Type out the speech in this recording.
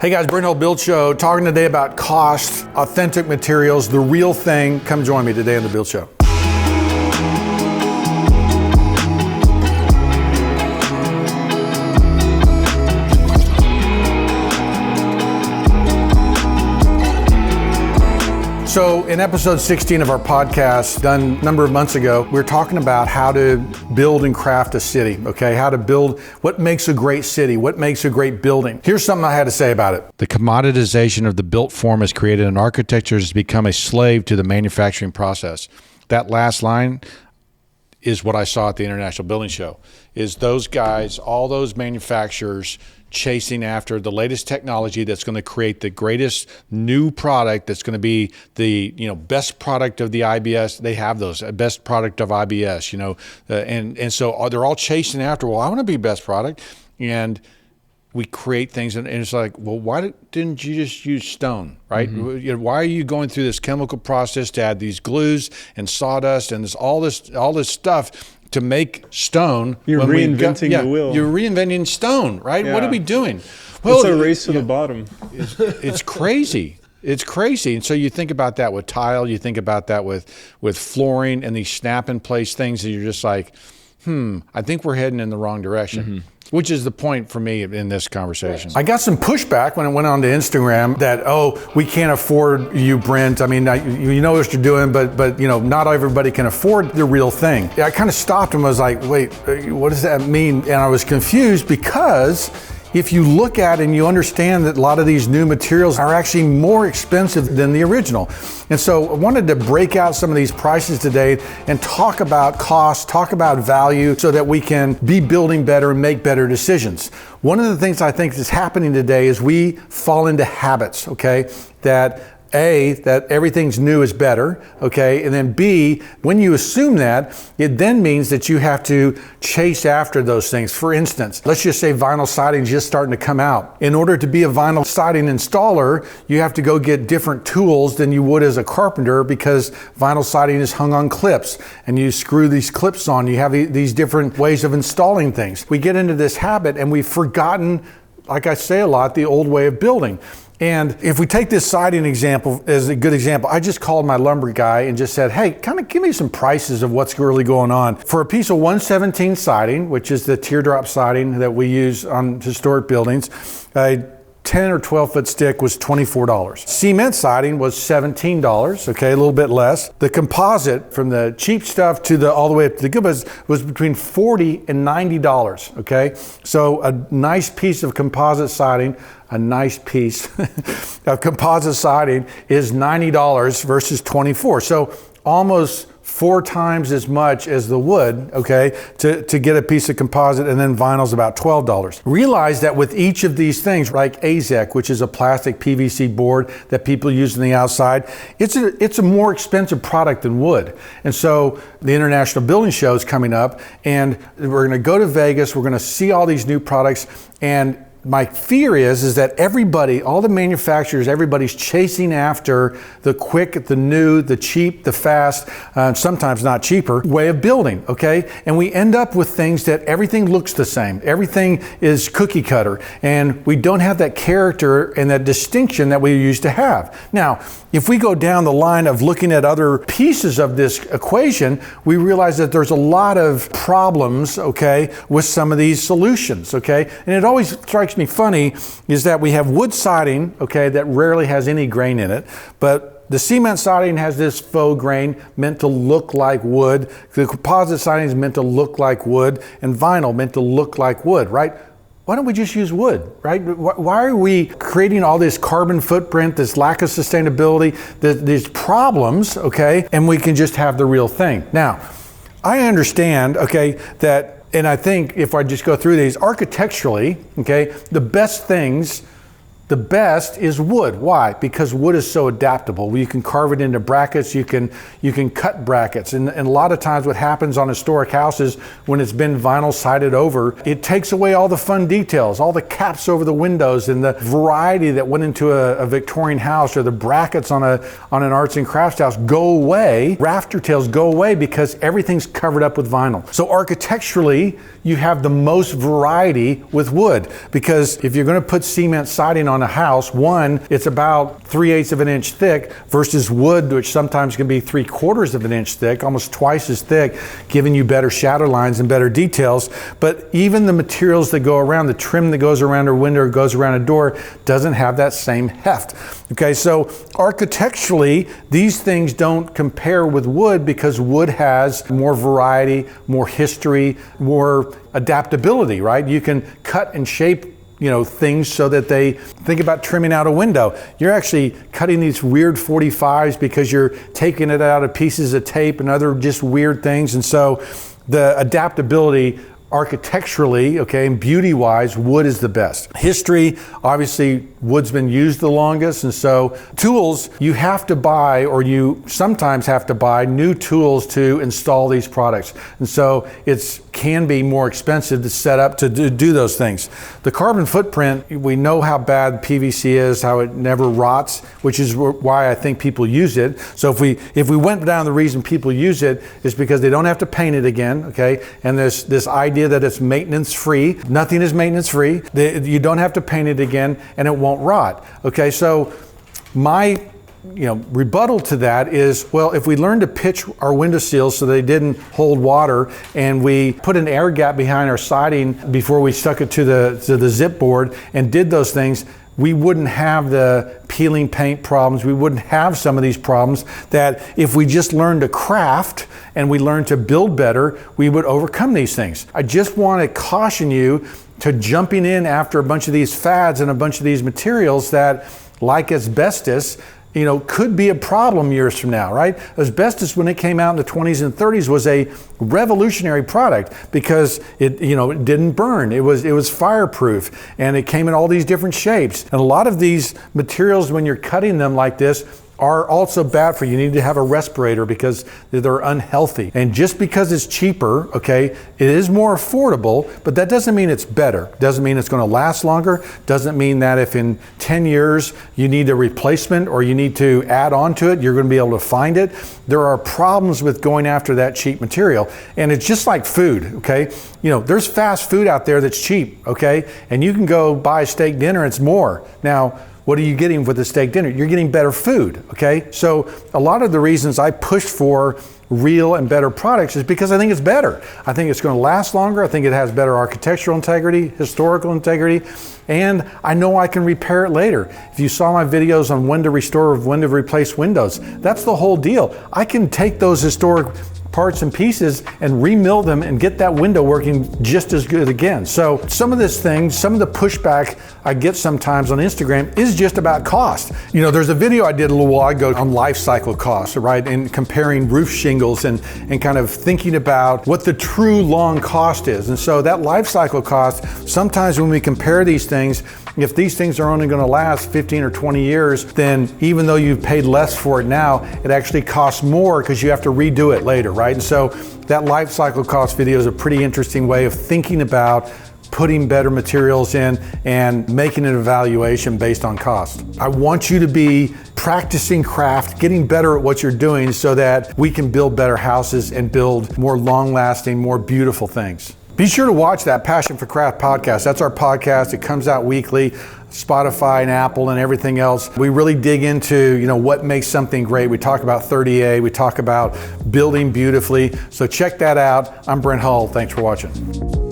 Hey guys, Brent Hull Build Show, talking today about cost, authentic materials, the real thing. Come join me today on the Build Show. So in episode 16 of our podcast, done a number of months ago, we were talking about how to build and craft a city, okay? How to build, what makes a great city, what makes a great building. Here's something I had to say about it. The commoditization of the built form has created an architecture has become a slave to the manufacturing process. That last line is what I saw at the International Building Show, is those guys, all those manufacturers chasing after the latest technology that's going to create the greatest new product that's going to be the best product of the IBS. They have those best product of IBS, and so they're all chasing after, well, I want to be best product, and we create things and it's like, well, why didn't you just use stone, right? Mm-hmm. Why are you going through this chemical process to add these glues and sawdust and all this stuff to make stone? You're reinventing the wheel. You're reinventing stone, right? Yeah. What are we doing? Well, it's a race to the bottom. It's crazy. It's crazy. And so you think about that with tile, you think about that with flooring and these snap in place things that you're just like, I think we're heading in the wrong direction. Mm-hmm. Which is the point for me in this conversation. I got some pushback when it went on to Instagram that, we can't afford you, Brent. I mean, you know what you're doing, but not everybody can afford the real thing. I kind of stopped and was like, wait, what does that mean? And I was confused because if you look at and you understand that a lot of these new materials are actually more expensive than the original. And so I wanted to break out some of these prices today and talk about cost, talk about value so that we can be building better and make better decisions. One of the things I think is happening today is we fall into habits, okay? That everything's new is better, okay? And then B, when you assume that, it then means that you have to chase after those things. For instance, let's just say vinyl siding is just starting to come out. In order to be a vinyl siding installer, you have to go get different tools than you would as a carpenter because vinyl siding is hung on clips and you screw these clips on. You have these different ways of installing things. We get into this habit and we've forgotten, like I say a lot, the old way of building. And if we take this siding example as a good example, I just called my lumber guy and just said, hey, kind of give me some prices of what's really going on. For a piece of 117 siding, which is the teardrop siding that we use on historic buildings, a 10 or 12 foot stick was $24. Cement siding was $17, okay, a little bit less. The composite, from the cheap stuff to all the way up to the good ones, was between $40 and $90, okay? So a nice piece of composite siding, a nice piece of composite siding is $90 versus $24. So almost 4 times as much as the wood, okay, to get a piece of composite, and then vinyl's about $12. Realize that with each of these things, like AZEK, which is a plastic PVC board that people use on the outside, it's a more expensive product than wood. And so the International Building Show is coming up, and we're gonna go to Vegas, we're gonna see all these new products, and my fear is that everybody, all the manufacturers, everybody's chasing after the quick, the new, the cheap, the fast, sometimes not cheaper way of building, okay? And we end up with things that everything looks the same. Everything is cookie cutter, and we don't have that character and that distinction that we used to have. Now, if we go down the line of looking at other pieces of this equation, we realize that there's a lot of problems, okay, with some of these solutions, okay? And it always strikes me funny is that we have wood siding, okay, that rarely has any grain in it, but the cement siding has this faux grain meant to look like wood. The composite siding is meant to look like wood, and vinyl meant to look like wood, right? Why don't we just use wood, right? Why are we creating all this carbon footprint, this lack of sustainability, these problems, okay, and we can just have the real thing? Now, I understand, okay, that, and I think if I just go through these architecturally, okay, the best is wood. Why? Because wood is so adaptable. You can carve it into brackets, you can cut brackets. And a lot of times what happens on historic houses when it's been vinyl sided over, it takes away all the fun details, all the caps over the windows and the variety that went into a Victorian house, or the brackets on an arts and crafts house go away. Rafter tails go away because everything's covered up with vinyl. So architecturally, you have the most variety with wood, because if you're going to put cement siding on on a house. One, it's about 3/8 of an inch thick versus wood, which sometimes can be 3/4 of an inch thick, almost twice as thick, giving you better shadow lines and better details. But even the materials that go around, the trim that goes around a window or goes around a door, doesn't have that same heft. Okay, so architecturally, these things don't compare with wood because wood has more variety, more history, more adaptability, right? You can cut and shape things so that they think about trimming out a window. You're actually cutting these weird 45s because you're taking it out of pieces of tape and other just weird things. And so the adaptability architecturally, okay, and beauty-wise, wood is the best. History, obviously, wood's been used the longest, and so tools, you have to buy, or you sometimes have to buy new tools to install these products. And so it can be more expensive to set up to do those things. The carbon footprint, we know how bad PVC is, how it never rots, which is why I think people use it. So if we went down the reason people use it is because they don't have to paint it again, okay? And this idea that it's maintenance free. Nothing is maintenance free. You don't have to paint it again and it won't rot. Okay, so my rebuttal to that is, well, if we learned to pitch our window seals so they didn't hold water, and we put an air gap behind our siding before we stuck it to the zip board and did those things, we wouldn't have the peeling paint problems. We wouldn't have some of these problems that if we just learned to craft and we learned to build better, we would overcome these things. I just want to caution you to jumping in after a bunch of these fads and a bunch of these materials that, like asbestos, could be a problem years from now, right? Asbestos, when it came out in the 20s and 30s, was a revolutionary product because it didn't burn. It was fireproof, and it came in all these different shapes. And a lot of these materials, when you're cutting them like this, are also bad for you. You need to have a respirator because they're unhealthy. And just because it's cheaper, okay, it is more affordable, but that doesn't mean it's better. Doesn't mean it's going to last longer. Doesn't mean that if in 10 years you need a replacement or you need to add on to it, you're going to be able to find it. There are problems with going after that cheap material. And it's just like food, okay? There's fast food out there that's cheap, okay? And you can go buy a steak dinner, it's more. Now, what are you getting with the steak dinner? You're getting better food, okay? So a lot of the reasons I push for real and better products is because I think it's better. I think it's going to last longer. I think it has better architectural integrity, historical integrity, and I know I can repair it later. If you saw my videos on when to restore, when to replace windows, that's the whole deal. I can take those historic parts and pieces and remill them and get that window working just as good again. So some of this thing, some of the pushback I get sometimes on Instagram is just about cost. There's a video I did a little while ago on life cycle costs, right? And comparing roof shingles and kind of thinking about what the true long cost is. And so that life cycle cost, sometimes when we compare these things, if these things are only going to last 15 or 20 years, then even though you've paid less for it now, it actually costs more because you have to redo it later, right? And so that life cycle cost video is a pretty interesting way of thinking about putting better materials in and making an evaluation based on cost. I want you to be practicing craft, getting better at what you're doing so that we can build better houses and build more long-lasting, more beautiful things. Be sure to watch that Passion for Craft podcast. That's our podcast. It comes out weekly, Spotify and Apple and everything else. We really dig into, what makes something great. We talk about 30A. We talk about building beautifully. So check that out. I'm Brent Hull. Thanks for watching.